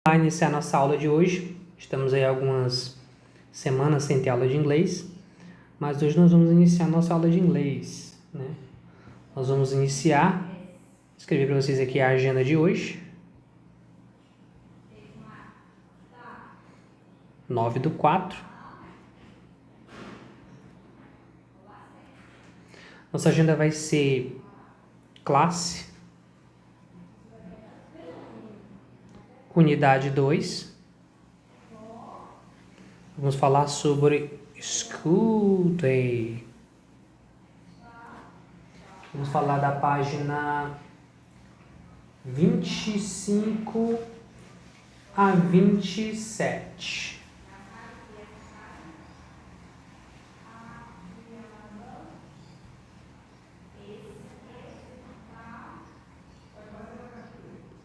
Para iniciar nossa aula de hoje, estamos aí algumas semanas sem ter aula de inglês, mas hoje nós vamos iniciar nossa aula de inglês, né? Nós vamos iniciar, escrever para vocês aqui a agenda de hoje, 9/4. Nossa agenda vai ser classe, unidade 2. Vamos falar sobre School Day. Vamos falar da página 25 a 27.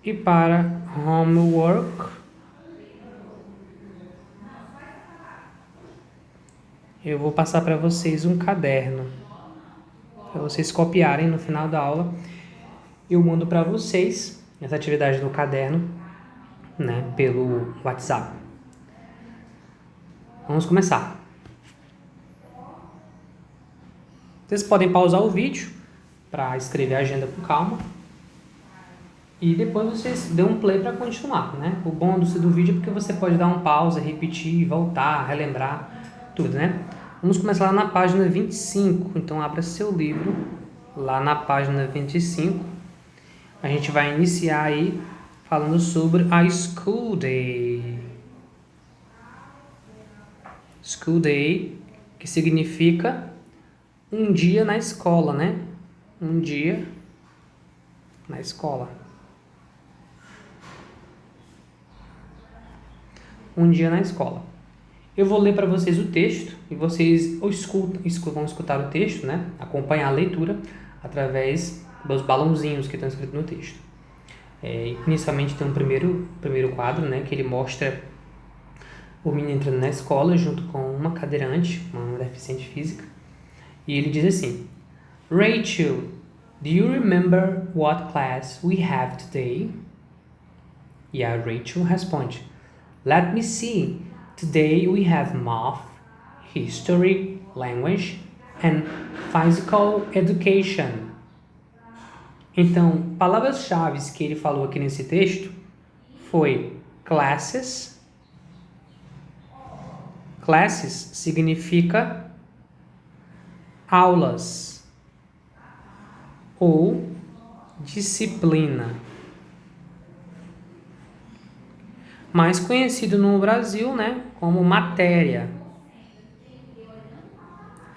E para homework, eu vou passar para vocês um caderno, para vocês copiarem no final da aula. Eu mando para vocês essa atividade do caderno, né, pelo WhatsApp. Vamos começar. Vocês podem pausar o vídeo para escrever a agenda com calma. E depois vocês dão um play para continuar, né? O bom do vídeo é porque você pode dar um pause, repetir, voltar, relembrar, tudo, né? Vamos começar lá na página 25. Então, abra seu livro lá na página 25. A gente vai iniciar aí falando sobre a School Day. School Day, que significa um dia na escola, né? Um dia na escola. Um dia na escola. Eu vou ler para vocês o texto e vocês vão escutar o texto, né? Acompanhar a leitura através dos balãozinhos que estão escritos no texto. Inicialmente tem um primeiro quadro, né? Que ele mostra o menino entrando na escola junto com uma cadeirante, uma deficiente física. E ele diz assim: Rachel, do you remember what class we have today? E a Rachel responde: Let me see. Today we have math, history, language, and physical education. Então, palavras-chave que ele falou aqui nesse texto foi classes. Classes significa aulas ou disciplina. Mais conhecido no Brasil, né, como matéria.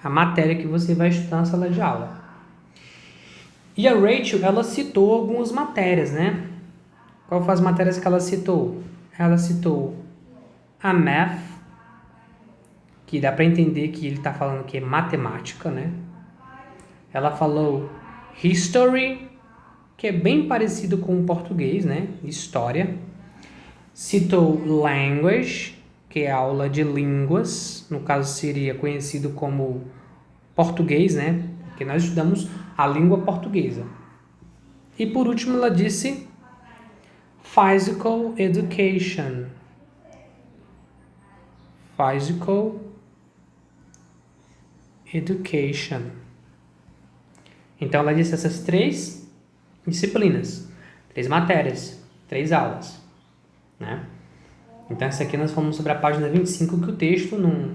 A matéria que você vai estudar na sala de aula. E a Rachel, ela citou algumas matérias, né? Qual foram as matérias que ela citou? Ela citou a Math, que dá para entender que ele está falando que é matemática, né? Ela falou History, que é bem parecido com o português, né? História. Citou Language, que é a aula de línguas, no caso seria conhecido como português, né? Porque nós estudamos a língua portuguesa. E por último ela disse Physical Education. Physical Education. Então ela disse essas 3 disciplinas, 3 matérias, 3 aulas, né? Então essa aqui nós falamos sobre a página 25, que o texto não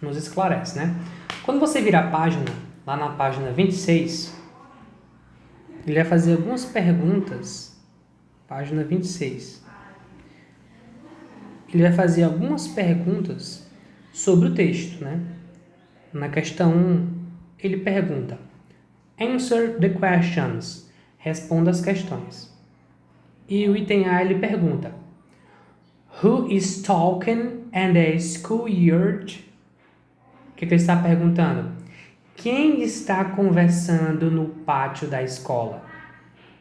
nos esclarece, né? Quando você virar a página, lá na página 26, ele vai fazer algumas perguntas, página 26. Ele vai fazer algumas perguntas sobre o texto, né? Na questão 1, ele pergunta: Answer the questions. Responda as questões. E o item A, ele pergunta: Who is talking in the schoolyard? O que ele está perguntando? Quem está conversando no pátio da escola?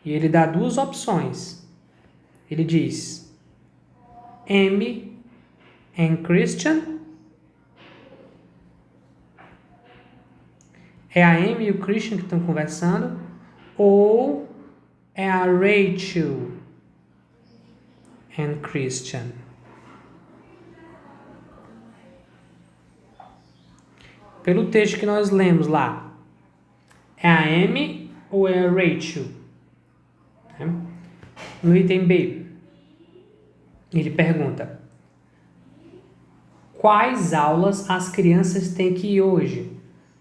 E ele dá 2 opções. Ele diz Amy and Christian. É a Amy e o Christian que estão conversando? Ou é a Rachel and Christian. Pelo texto que nós lemos lá, é a Amy ou é a Rachel? No item B, ele pergunta: quais aulas as crianças têm que ir hoje?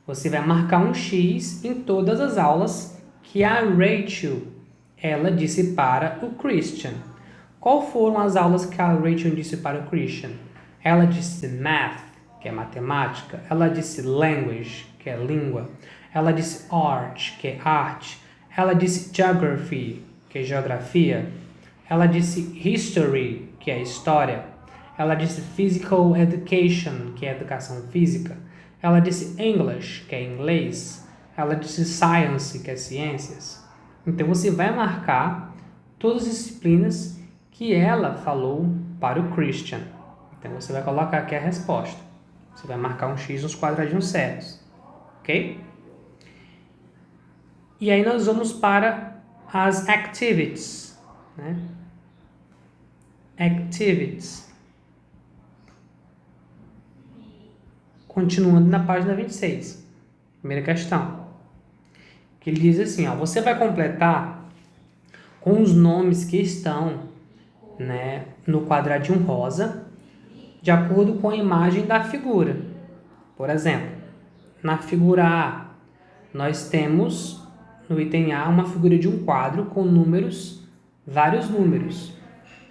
Você vai marcar um X em todas as aulas que a Rachel, ela disse para o Christian. Qual foram as aulas que a Rachel disse para o Christian? Ela disse math, que é matemática. Ela disse language, que é língua. Ela disse art, que é arte. Ela disse geography, que é geografia. Ela disse history, que é história. Ela disse physical education, que é educação física. Ela disse English, que é inglês. Ela disse science, que é ciências. Então, você vai marcar todas as disciplinas que ela falou para o Christian. Então, você vai colocar aqui a resposta. Você vai marcar um X nos quadradinhos certos. Ok? E aí, nós vamos para as activities. Né? Activities. Continuando na página 26. Primeira questão. Que ele diz assim, ó, você vai completar com os nomes que estão, né, no quadradinho rosa, de acordo com a imagem da figura. Por exemplo, na figura A, nós temos, no item A, uma figura de um quadro com números, vários números.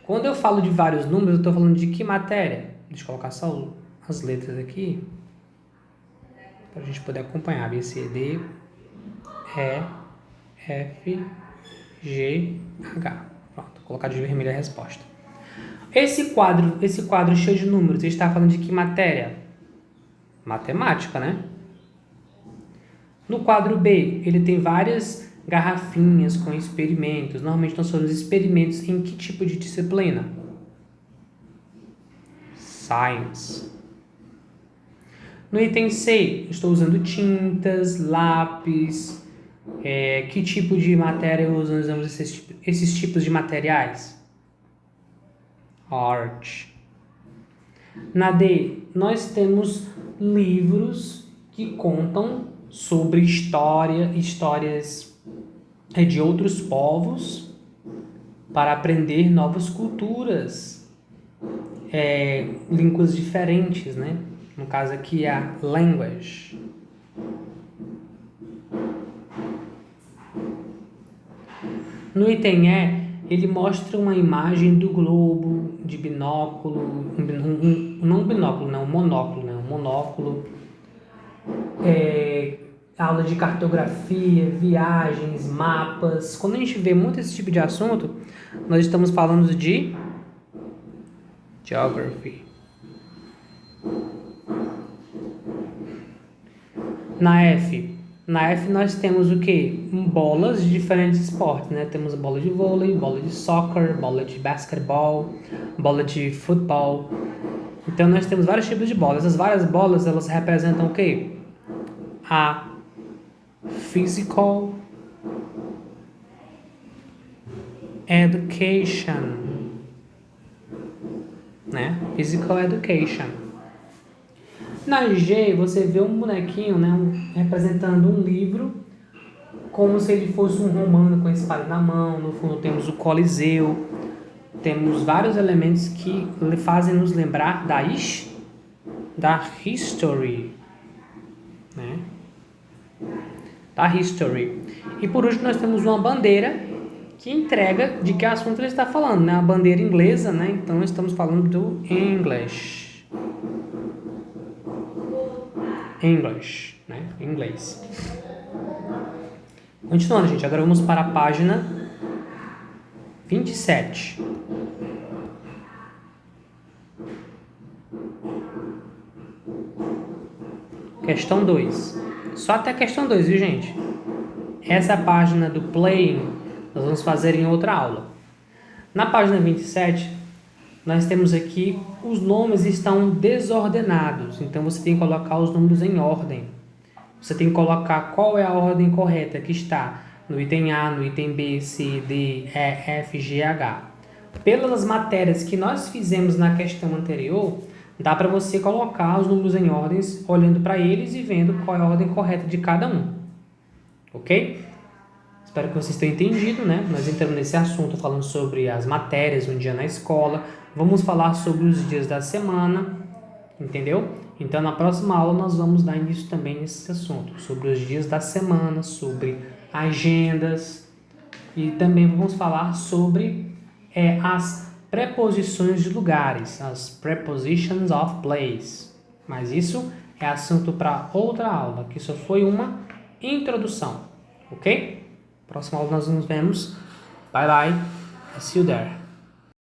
Quando eu falo de vários números, eu estou falando de que matéria? Deixa eu colocar só as letras aqui, para a gente poder acompanhar. B, C, D, E, F, G, H. Pronto, vou colocar de vermelho a resposta. Esse quadro cheio de números, ele está falando de que matéria? Matemática, né? No quadro B, ele tem várias garrafinhas com experimentos. Normalmente nós falamos experimentos em que tipo de disciplina? Science. No item C, estou usando tintas, lápis. Que tipo de matéria usamos esses tipos de materiais? Art. Na D, nós temos livros que contam sobre histórias de outros povos para aprender novas culturas, línguas diferentes, né? No caso aqui, a language. No item E, ele mostra uma imagem do globo, de binóculo, não um binóculo, não, um monóculo, né? Um monóculo, aula de cartografia, viagens, mapas. Quando a gente vê muito esse tipo de assunto, nós estamos falando de geography. Na F nós temos o quê? Bolas de diferentes esportes, né? Temos a bola de vôlei, bola de soccer, bola de basquetebol, bola de futebol. Então, nós temos vários tipos de bolas. Essas várias bolas, elas representam o quê? A physical education, né? Physical education. Na G, você vê um bonequinho, né, representando um livro, como se ele fosse um romano com a espada na mão. No fundo temos o Coliseu, temos vários elementos que fazem nos lembrar da history, né? Da history. E por último nós temos uma bandeira que entrega de que assunto ele está falando, né? A bandeira inglesa, né? Então estamos falando do English. English, né? Inglês. Continuando, gente. Agora vamos para a página 27. Questão 2. Só até a questão 2, viu, gente? Essa página do playing nós vamos fazer em outra aula. Na página 27, nós temos aqui, os nomes estão desordenados, então você tem que colocar os números em ordem. Você tem que colocar qual é a ordem correta que está no item A, no item B, C, D, E, F, G, H. pelas matérias que nós fizemos na questão anterior, dá para você colocar os números em ordens, olhando para eles e vendo qual é a ordem correta de cada um. Ok? Espero que vocês tenham entendido, né? Nós entramos nesse assunto falando sobre as matérias, um dia na escola. Vamos falar sobre os dias da semana, entendeu? Então, na próxima aula, nós vamos dar início também nesse assunto, sobre os dias da semana, sobre agendas, e também vamos falar sobre as preposições de lugares, as prepositions of place. Mas isso é assunto para outra aula, que só foi uma introdução, ok? Próxima aula nós nos vemos. Bye bye. See you there.